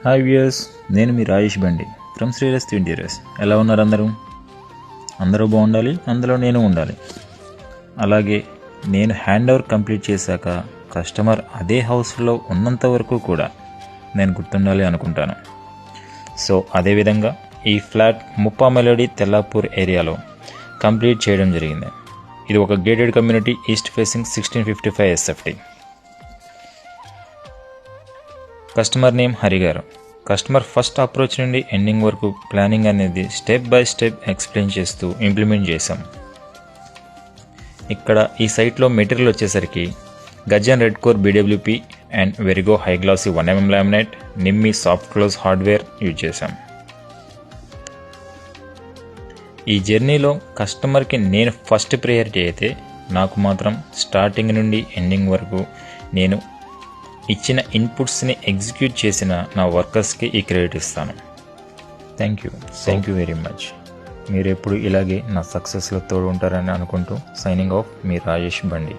Hi viewers, నేను మీ రాజేష్ బండి from శ్రీరస్ interiors. ఎలా ఉన్నారు అందరూ? అందరూ బాగుండాలి, అందులో నేను ఉండాలి. అలాగే నేను హ్యాండ్ ఓవర్ కంప్లీట్ చేశాక కస్టమర్ అదే హౌస్లో ఉన్నంత వరకు కూడా నేను గుర్తుండాలి అనుకుంటాను. సో అదేవిధంగా ఈ ఫ్లాట్ ముప్పా మెలోడీ తెల్లాపూర్ ఏరియాలో కంప్లీట్ చేయడం జరిగింది. ఇది ఒక gated community, east facing 1655 SFT. Customer name Hari గారు. కస్టమర్ ఫస్ట్ అప్రోచ్ నుండి ఎండింగ్ వరకు ప్లానింగ్ అనేది స్టెప్ బై స్టెప్ ఎక్స్ప్లెయిన్ చేస్తూ ఇంప్లిమెంట్ చేశాం. ఇక్కడ ఈ సైట్లో మెటీరియల్ వచ్చేసరికి Gajan red core BWP and వెరిగో high glossy 1mm laminate, Nimmi soft close hardware use చేశాం. ఈ జర్నీలో కస్టమర్కి నేను ఫస్ట్ ప్రయారిటీ అయితే, నాకు మాత్రం స్టార్టింగ్ నుండి ఎండింగ్ వరకు నేను ఇచ్చిన ఇన్పుట్స్ని ఎగ్జిక్యూట్ చేసిన నా వర్కర్స్కి ఈ క్రెడిట్ ఇస్తాను. Thank you very much. మీరు ఎప్పుడు ఇలాగే నా సక్సెస్లో తోడు ఉంటారని అనుకుంటూ సైనింగ్ ఆఫ్, మీ రాజేష్ బండి.